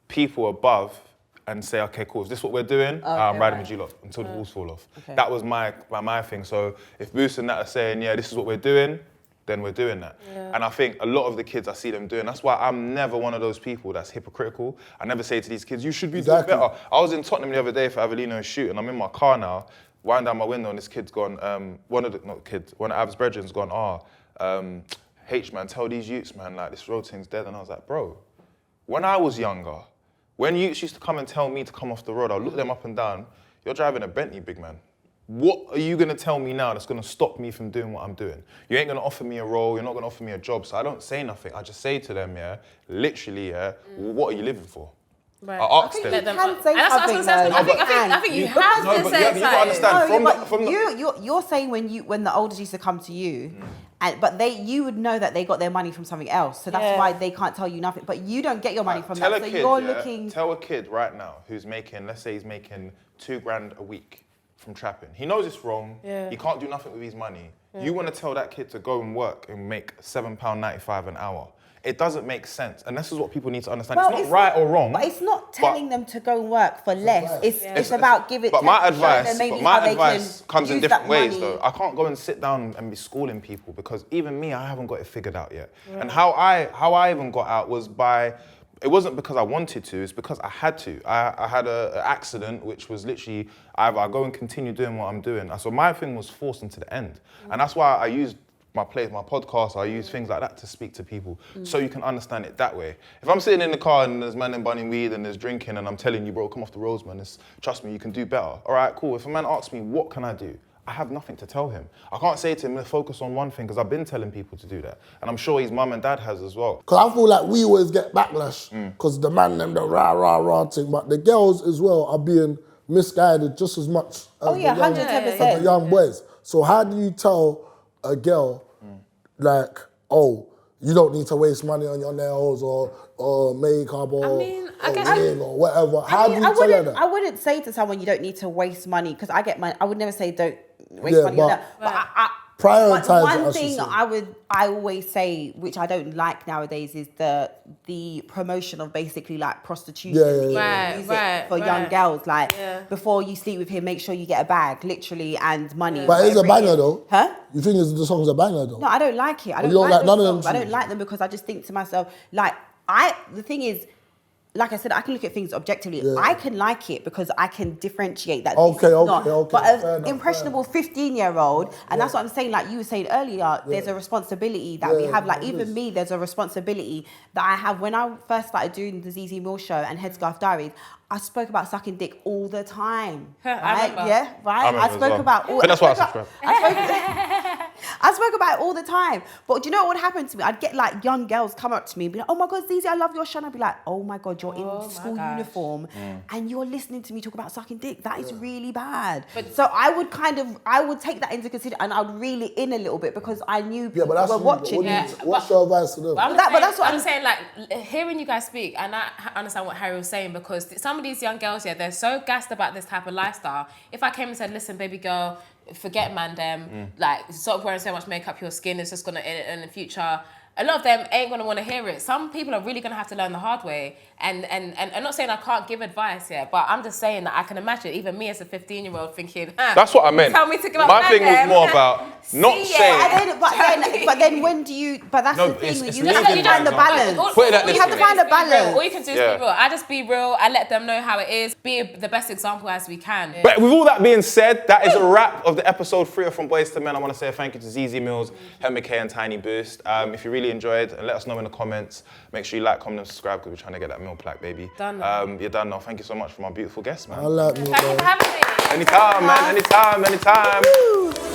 people above and say, okay, cool, is this what we're doing? I'm riding with you lot until the walls fall off. Okay. That was my thing. So if Boost and that are saying, yeah, this is what we're doing, then we're doing that. Yeah. And I think a lot of the kids I see them doing, that's why I'm never one of those people that's hypocritical. I never say to these kids, you should be doing better. I was in Tottenham the other day for Avellino's shoot, and I'm in my car now, wind down my window, and this kid's gone, one of Av's brethren's gone, H, man, tell these youths, man, like, this road thing's dead. And I was like, bro, when I was younger, when youths used to come and tell me to come off the road, I'll look them up and down, you're driving a Bentley, big man. What are you gonna tell me now that's gonna stop me from doing what I'm doing? You ain't gonna offer me a role, you're not gonna offer me a job, so I don't say nothing. I just say to them, literally, what are you living for? Right. I asked them. You can say something, I think you have to say you got to understand. You're saying when the elders used to come to you, but you would know that they got their money from something else, so that's why they can't tell you nothing. But you don't get your money from that, so you're looking. Tell a kid right now who's making, let's say he's making $2,000 a week from trapping. He knows it's wrong. Yeah. He can't do nothing with his money. Yeah. You want to tell that kid to go and work and make £7.95 an hour. It doesn't make sense, and this is what people need to understand. Well, it's not right or wrong. But it's not telling them to go and work for less. It's about giving. But my advice comes in different ways, though. I can't go and sit down and be schooling people, because even me, I haven't got it figured out yet. Yeah. And how I even got out was by. It wasn't because I wanted to, it's because I had to. I had an accident, which was literally, either I go and continue doing what I'm doing. So my thing was forced into the end. And that's why I used my podcast, I use things like that to speak to people, so you can understand it that way. If I'm sitting in the car and there's man burning weed and there's drinking and I'm telling you, bro, come off the roads, man, trust me, you can do better. All right, cool. If a man asks me, what can I do? I have nothing to tell him. I can't say to him, focus on one thing, because I've been telling people to do that. And I'm sure his mum and dad has as well. Because I feel like we always get backlash, because the man, them, the rah thing, but the girls as well are being misguided just as much as, the young boys. So how do you tell a girl, like, oh, you don't need to waste money on your nails or makeup or wig or whatever? How do you tell her that? I wouldn't say to someone you don't need to waste money, because I get money. I would never say don't waste money on that. But prioritize one thing I always say, which I don't like nowadays, is the promotion of basically like prostitution for young girls. Like, before you sleep with him, make sure you get a bag, literally, and money. But it's a banger though. Huh? You think the song's a banger though? No, I don't like it. I don't like none of them. I don't like them because I just think to myself, like, the thing is, like I said, I can look at things objectively. Yeah. I can like it because I can differentiate that. Okay. But an impressionable 15-year-old, and that's what I'm saying, like you were saying earlier, there's a responsibility that we have. Like, even me, there's a responsibility that I have. When I first started doing the Zeze Millz show and Headscarf Diaries, I spoke about sucking dick all the time. Right? I spoke about all. But that's why I subscribe. I spoke about it all the time. But do you know what would happen to me? I'd get like young girls come up to me and be like, oh my God, Zeze, I love your show. And I'd be like, oh my God, you're in school uniform and you're listening to me talk about sucking dick. That is really bad. So I would take that into consideration and I would reel it in a little bit because I knew people were watching. What's your advice to them? But that's what I'm saying. Like hearing you guys speak, and I understand what Harry was saying because some of these young girls, they're so gassed about this type of lifestyle. If I came and said, listen, baby girl, forget man, like stop wearing so much makeup, your skin is just gonna in the future. A lot of them ain't gonna want to hear it. Some people are really gonna have to learn the hard way. And I'm not saying I can't give advice here, but I'm just saying that I can imagine even me as a 15-year-old thinking, that's what I meant. Tell me to give up. My thing was more about not saying. But then when do you? But that's the thing. You have to find the balance. You have to find a balance. All you can do is be real. I just be real. I let them know how it is. Be the best example as we can. But with all that being said, that is a wrap of the episode 3 of From Boys to Men. I want to say a thank you to Zeze, Millz, Hemah, and Tiny Boost. If you really enjoyed, let us know in the comments. Make sure you like, comment, and subscribe because we're trying to get that meal plaque, baby. Done now. You're done now. Thank you so much for my beautiful guests, man. I like you, Thank you for having me. Anytime, man. Anytime.